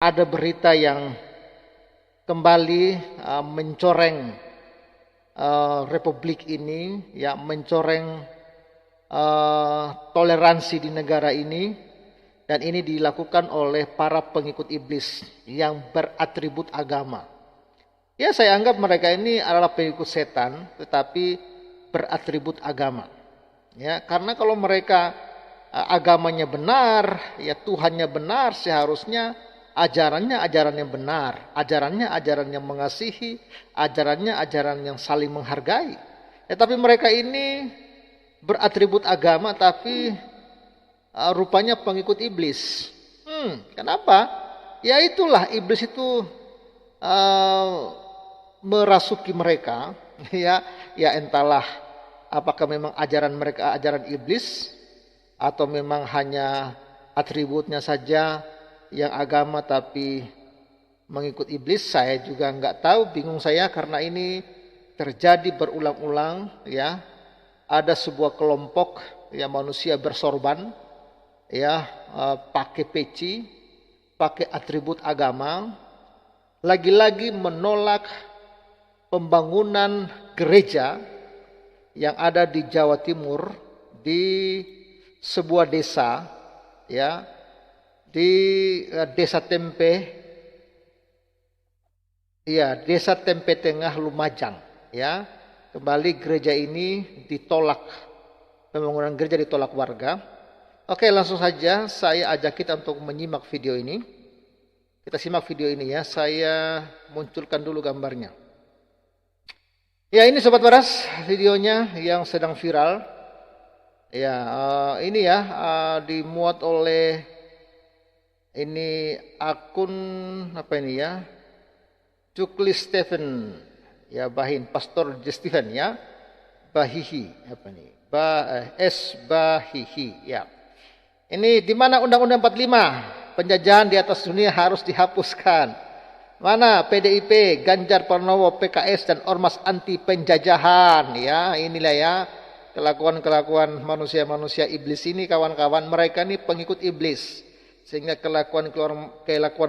ada berita yang kembali mencoreng republik ini, ya, mencoreng toleransi di negara ini, dan ini dilakukan oleh para pengikut iblis yang beratribut agama. Ya, saya anggap mereka ini adalah pengikut setan tetapi beratribut agama. Ya, karena kalau mereka agamanya benar, ya Tuhannya benar, seharusnya ajarannya ajaran yang benar, ajarannya ajaran yang mengasihi, ajarannya ajaran yang saling menghargai. Ya, tapi mereka ini beratribut agama tapi rupanya pengikut iblis. Kenapa? Ya itulah, iblis itu merasuki mereka. Ya entahlah apakah memang ajaran mereka ajaran iblis atau memang hanya atributnya saja yang agama tapi mengikut iblis. Saya juga nggak tahu, bingung saya, karena ini terjadi berulang-ulang. Ya, ada sebuah kelompok, ya, manusia bersorban, ya, pakai peci, pakai atribut agama, lagi-lagi menolak pembangunan gereja yang ada di Jawa Timur, di sebuah desa, ya, di desa Tempe, ya, desa Tempe Tengah, Lumajang, ya. Kembali gereja ini ditolak, pembangunan gereja ditolak warga. Oke, langsung saja saya ajak kita untuk menyimak video ini. Kita simak video ini, ya. Saya munculkan dulu gambarnya. Ya, ini Sobat Waras, videonya yang sedang viral. Ya, ini ya, dimuat oleh ini akun apa ini ya? Cukli Stephen, ya, Bahin, Pastor Stephen, ya. Bahihi, apa nih? Bahihi, ya. Ini di mana Undang-Undang 45, penjajahan di atas dunia harus dihapuskan. Mana PDIP, Ganjar Pranowo, PKS dan ormas anti penjajahan, ya. Inilah ya kelakuan-kelakuan manusia-manusia iblis ini, kawan-kawan. Mereka ini pengikut iblis, sehingga kelakuan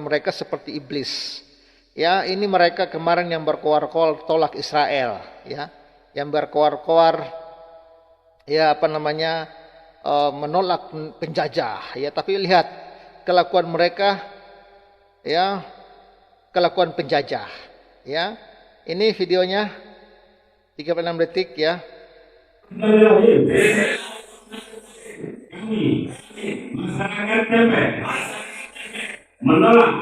mereka seperti iblis. Ya, ini mereka kemarin yang berkoar-koar tolak Israel, ya. Yang berkoar-koar, ya, apa namanya, menolak penjajah, ya. Tapi lihat kelakuan mereka, ya, kelakuan penjajah, ya. Ini videonya 36 detik, ya. Kami masyarakat Tempe menolak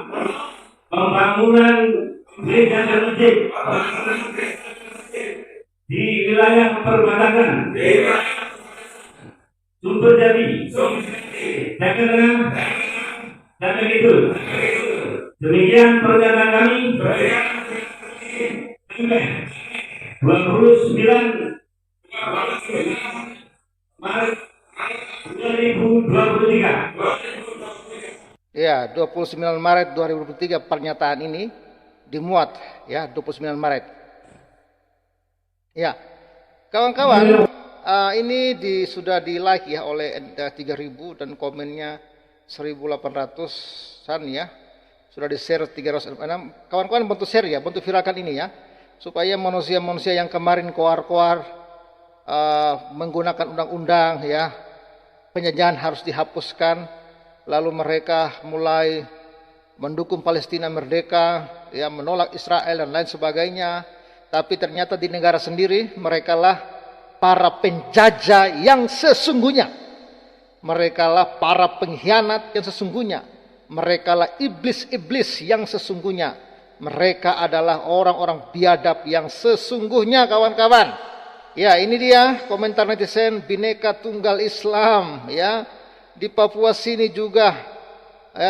pembangunan gereja dan masjid di wilayah perbatasan Sumber Jati, Jakarta Tengah, dan begitu. Demikian pernyataan kami. 29 Maret 2023. Ya, 29 Maret 2023 pernyataan ini dimuat, ya, 29 Maret. Ya, kawan-kawan, ini sudah di like, ya, oleh 3.000 dan komennya 1.800-an, ya. Sudah di share 306. Kawan-kawan bantu share, ya, bantu viralkan ini, ya, supaya manusia-manusia yang kemarin koar-koar menggunakan undang-undang, ya, penjajahan harus dihapuskan, lalu mereka mulai mendukung Palestina merdeka, ya, menolak Israel dan lain sebagainya. Tapi ternyata di negara sendiri mereka lah para penjajah yang sesungguhnya. Mereka lah para pengkhianat yang sesungguhnya. Mereka lah iblis-iblis yang sesungguhnya. Mereka adalah orang-orang biadab yang sesungguhnya, kawan-kawan. Ya, ini dia komentar netizen Bhinneka Tunggal Islam, ya. Di Papua sini juga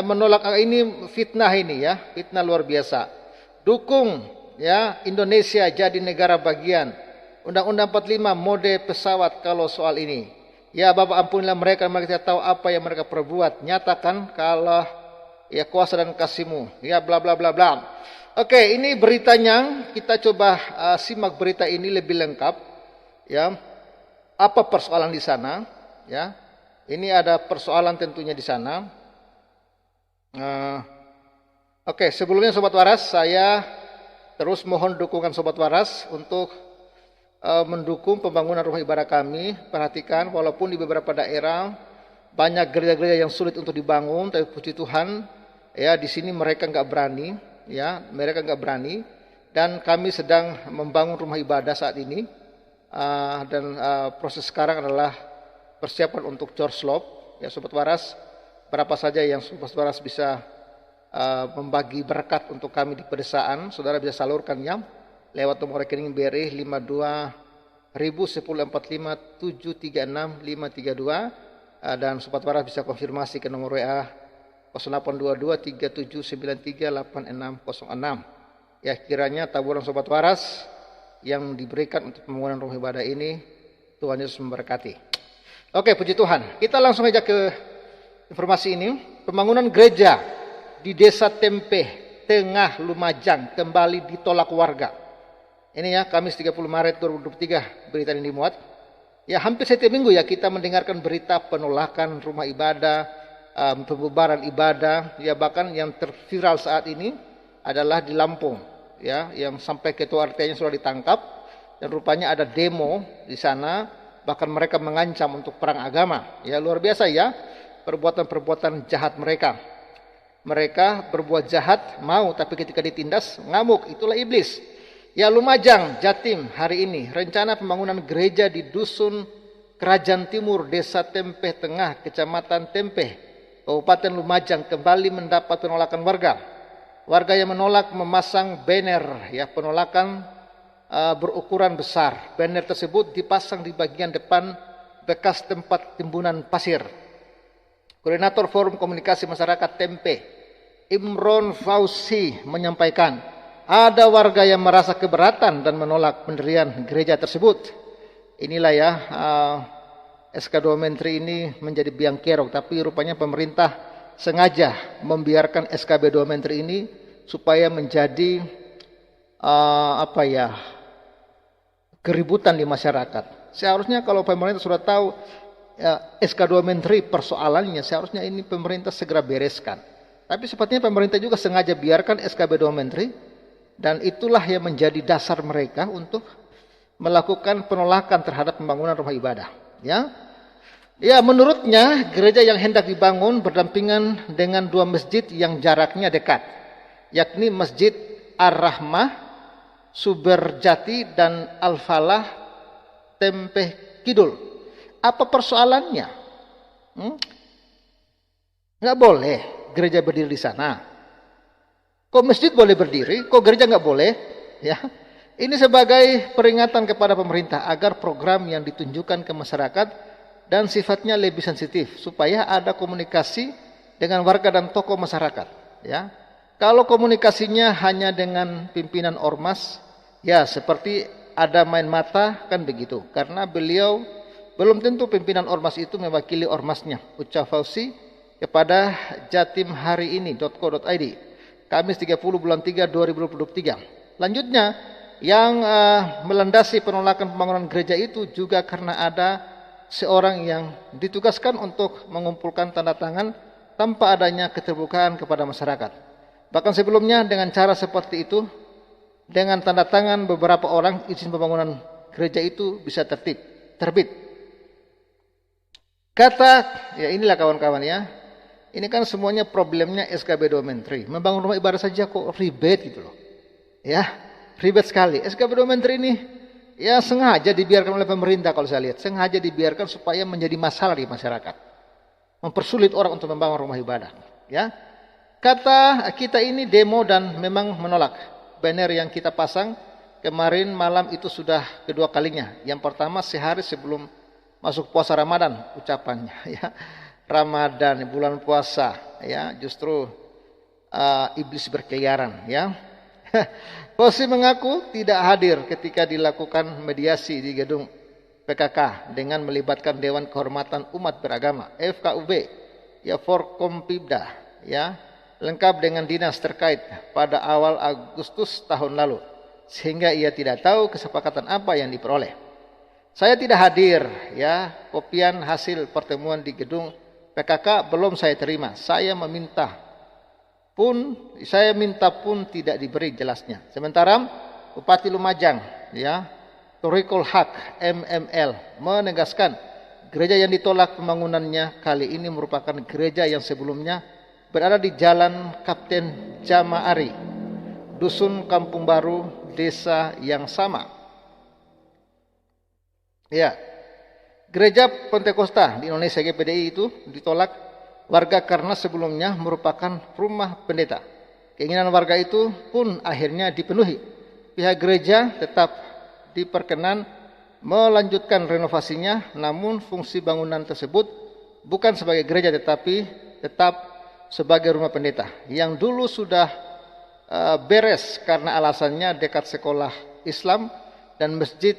menolak. Ini fitnah, ini ya, fitnah luar biasa. Dukung, ya, Indonesia jadi negara bagian. Undang-Undang 45 mode pesawat kalau soal ini. Ya Bapak, ampunilah mereka tidak tahu apa yang mereka perbuat. Nyatakan kalau, ya, kuasa dan kasih-Mu, ya, bla bla bla bla. Oke, ini beritanya. Kita coba simak berita ini lebih lengkap, ya. Apa persoalan di sana, ya? Ini ada persoalan tentunya di sana. Oke, sebelumnya Sobat Waras, saya terus mohon dukungan Sobat Waras untuk mendukung pembangunan rumah ibadah kami. Perhatikan, walaupun di beberapa daerah banyak gereja-gereja yang sulit untuk dibangun, tapi puji Tuhan, ya di sini mereka nggak berani, ya mereka nggak berani, dan kami sedang membangun rumah ibadah saat ini, dan proses sekarang adalah persiapan untuk church slope. Ya Sobat Waras, berapa saja yang Sobat Waras bisa membagi berkat untuk kami di pedesaan, saudara bisa salurkannya lewat nomor rekening BRI 52 1045 736 532, dan Sobat Waras bisa konfirmasi ke nomor WA 082237938606. Ya, kiranya taburan Sobat Waras yang diberikan untuk pembangunan rumah ibadah ini Tuhan Yesus memberkati. Oke, puji Tuhan. Kita langsung aja ke informasi ini. Pembangunan gereja di Desa Tempeh, Tengah Lumajang kembali ditolak warga. Ini ya, Kamis 30 Maret 2023 berita ini dimuat. Ya, hampir setiap minggu ya kita mendengarkan berita penolakan rumah ibadah, pembubaran ibadah. Ya, bahkan yang terviral saat ini adalah di Lampung, ya, yang sampai ketua RT-nya sudah ditangkap dan rupanya ada demo di sana, bahkan mereka mengancam untuk perang agama. Ya, luar biasa ya perbuatan-perbuatan jahat mereka. Mereka berbuat jahat mau, tapi ketika ditindas ngamuk, itulah iblis. Ya, Lumajang, Jatim hari ini rencana pembangunan gereja di Dusun Kerajaan Timur, Desa Tempeh Tengah, Kecamatan Tempeh, Kabupaten Lumajang kembali mendapat penolakan warga. Warga yang menolak memasang banner ya penolakan berukuran besar. Banner tersebut dipasang di bagian depan bekas tempat timbunan pasir. Koordinator Forum Komunikasi Masyarakat Tempeh, Imron Fauzi, menyampaikan ada warga yang merasa keberatan dan menolak pendirian gereja tersebut. Inilah ya SK2 Menteri ini menjadi biang kerok, tapi rupanya pemerintah sengaja membiarkan SKB 2 Menteri ini supaya menjadi keributan di masyarakat. Seharusnya kalau pemerintah sudah tahu SK2 Menteri persoalannya, seharusnya ini pemerintah segera bereskan. Tapi sepertinya pemerintah juga sengaja biarkan SKB 2 Menteri, dan itulah yang menjadi dasar mereka untuk melakukan penolakan terhadap pembangunan rumah ibadah. Ya, menurutnya gereja yang hendak dibangun berdampingan dengan dua masjid yang jaraknya dekat, yakni Masjid Ar-Rahmah Suberjati dan Al-Falah Tempeh Kidul. Apa persoalannya? Nggak boleh gereja berdiri di sana. Kok masjid boleh berdiri, kok gereja nggak boleh? Ya, ini sebagai peringatan kepada pemerintah agar program yang ditunjukkan ke masyarakat dan sifatnya lebih sensitif, supaya ada komunikasi dengan warga dan tokoh masyarakat. Ya, kalau komunikasinya hanya dengan pimpinan ormas, ya seperti ada main mata kan begitu. Karena beliau belum tentu pimpinan ormas itu mewakili ormasnya. Ucap Fauzi kepada jatimhariini.co.id Kamis 30 bulan 3 2023. Lanjutnya, yang melandasi penolakan pembangunan gereja itu juga karena ada seorang yang ditugaskan untuk mengumpulkan tanda tangan tanpa adanya keterbukaan kepada masyarakat. Bahkan sebelumnya dengan cara seperti itu, dengan tanda tangan beberapa orang, izin pembangunan gereja itu bisa terbit. Ya inilah kawan-kawan ya. Ini kan semuanya problemnya SKB 2 Menteri. Membangun rumah ibadah saja kok ribet gitu loh. Ya, ribet sekali. SKB 2 Menteri ini ya sengaja dibiarkan oleh pemerintah kalau saya lihat. Sengaja dibiarkan supaya menjadi masalah di masyarakat. Mempersulit orang untuk membangun rumah ibadah. Ya, kata kita ini demo dan memang menolak. Banner yang kita pasang kemarin malam itu sudah kedua kalinya. Yang pertama sehari sebelum masuk puasa Ramadan ucapannya ya. Ramadan, bulan puasa ya, justru iblis berkeliaran ya. Fauzi mengaku tidak hadir ketika dilakukan mediasi di gedung PKK dengan melibatkan Dewan Kehormatan Umat Beragama FKUB ya, Forkompimda ya, lengkap dengan dinas terkait pada awal Agustus tahun lalu, sehingga ia tidak tahu kesepakatan apa yang diperoleh. Saya tidak hadir ya, kopian hasil pertemuan di gedung PKK belum saya terima. Saya meminta pun saya minta pun tidak diberi jelasnya. Sementara Bupati Lumajang ya Thoriqul Haq MML menegaskan gereja yang ditolak pembangunannya kali ini merupakan gereja yang sebelumnya berada di Jalan Kapten Jamaari, Dusun Kampung Baru, desa yang sama. Ya, gereja Pentakosta di Indonesia GPDI itu ditolak warga karena sebelumnya merupakan rumah pendeta. Keinginan warga itu pun akhirnya dipenuhi. Pihak gereja tetap diperkenan melanjutkan renovasinya, namun fungsi bangunan tersebut bukan sebagai gereja tetapi tetap sebagai rumah pendeta yang dulu sudah beres karena alasannya dekat sekolah Islam dan masjid.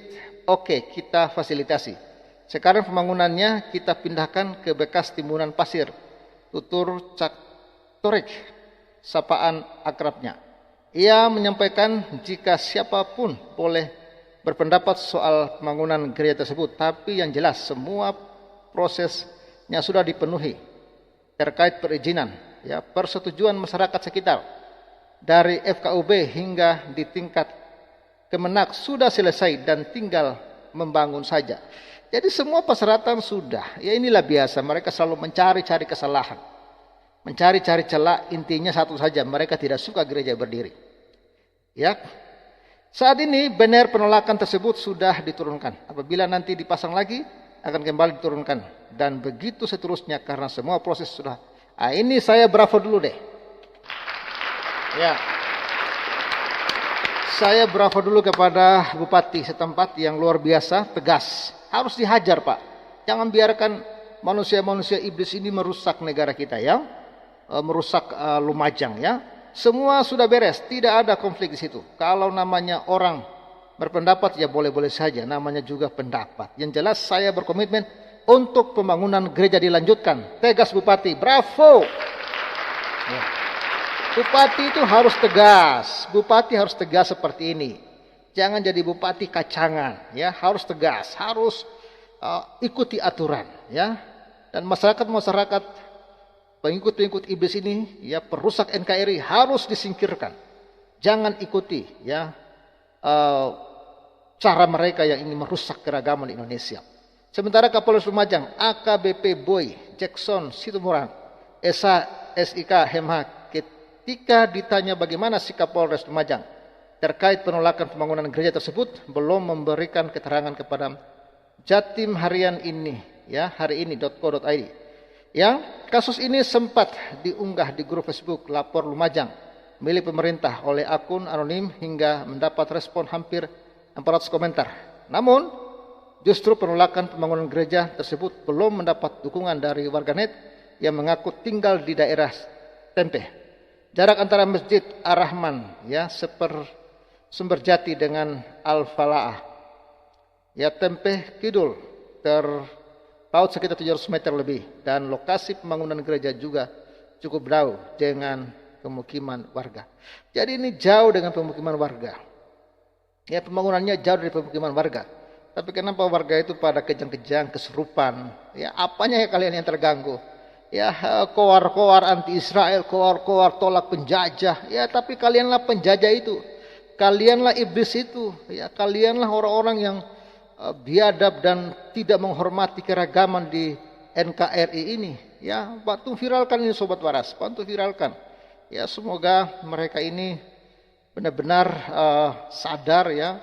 Oke, kita fasilitasi. Sekarang pembangunannya kita pindahkan ke bekas timbunan pasir. Tutur Cak Torik, sapaan akrabnya. Ia menyampaikan jika siapapun boleh berpendapat soal pembangunan gereja tersebut, tapi yang jelas semua prosesnya sudah dipenuhi terkait perizinan, ya, persetujuan masyarakat sekitar dari FKUB hingga di tingkat Kemenak sudah selesai dan tinggal membangun saja. Jadi semua persyaratan sudah. Ya inilah biasa, mereka selalu mencari-cari kesalahan. Mencari-cari celah, intinya satu saja, mereka tidak suka gereja berdiri. Ya. Saat ini banner penolakan tersebut sudah diturunkan. Apabila nanti dipasang lagi akan kembali diturunkan dan begitu seterusnya karena semua proses sudah. Ini saya bravo dulu deh. Ya. Saya bravo dulu kepada Bupati setempat yang luar biasa, tegas. Harus dihajar, Pak. Jangan biarkan manusia-manusia iblis ini merusak negara kita, ya. Merusak Lumajang, ya. Semua sudah beres, tidak ada konflik di situ. Kalau namanya orang berpendapat, ya boleh-boleh saja. Namanya juga pendapat. Yang jelas saya berkomitmen untuk pembangunan gereja dilanjutkan. Tegas Bupati, bravo. Ya. Bupati itu harus tegas. Bupati harus tegas seperti ini. Jangan jadi bupati kacangan, ya. Harus tegas, harus ikuti aturan, ya. Dan masyarakat pengikut-pengikut iblis ini, ya, perusak NKRI harus disingkirkan. Jangan ikuti, ya, cara mereka yang ingin merusak keragaman Indonesia. Sementara Kapolres Lumajang AKBP Boy Jackson Situmorang SIK Hemha ketika ditanya bagaimana sikap Polres Lumajang terkait penolakan pembangunan gereja tersebut, belum memberikan keterangan kepada Jatim Harian ini, ya, hariini.co.id. Yang kasus ini sempat diunggah di grup Facebook Lapor Lumajang milik pemerintah oleh akun anonim hingga mendapat respon hampir 400 komentar. Namun, justru penolakan pembangunan gereja tersebut belum mendapat dukungan dari warganet yang mengaku tinggal di daerah Tempe. Jarak antara Masjid Ar-Rahman, ya, Sumberjati dengan Al-Falaah, ya, Tempe Kidul, terpaut sekitar 700 meter lebih. Dan lokasi pembangunan gereja juga cukup jauh dengan pemukiman warga. Jadi ini jauh dengan pemukiman warga. Ya, pembangunannya jauh dari pemukiman warga. Tapi kenapa warga itu pada kejang-kejang, kesurupan? Ya, apanya ya kalian yang terganggu? Ya, koar-koar anti Israel, koar-koar tolak penjajah. Ya, tapi kalianlah penjajah itu. Kalianlah iblis itu. Ya, kalianlah orang-orang yang biadab dan tidak menghormati keragaman di NKRI ini. Ya, bantu viralkan ini Sobat Waras, bantu viralkan. Ya, semoga mereka ini benar-benar sadar, ya.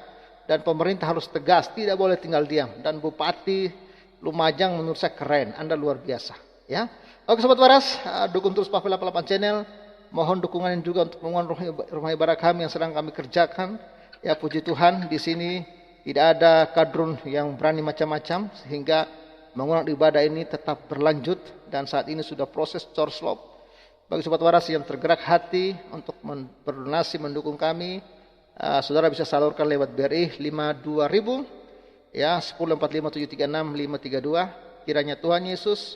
Dan pemerintah harus tegas, tidak boleh tinggal diam. Dan Bupati Lumajang menurut saya keren, Anda luar biasa, ya. Oke Sobat Waras, dukung terus Pavela 88 Channel. Mohon dukungan juga untuk pembangunan rumah ibadah kami yang sedang kami kerjakan. Ya, puji Tuhan di sini tidak ada kadrun yang berani macam-macam sehingga pembangunan ibadah ini tetap berlanjut dan saat ini sudah proses corslob. Bagi Sobat Waras yang tergerak hati untuk berdonasi mendukung kami, saudara bisa salurkan lewat BRI 52.000, ya, 1045736 532. Kiranya Tuhan Yesus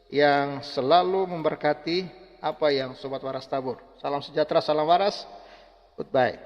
yang selalu memberkati apa yang Sobat Waras tabur. Salam sejahtera, salam waras. Goodbye.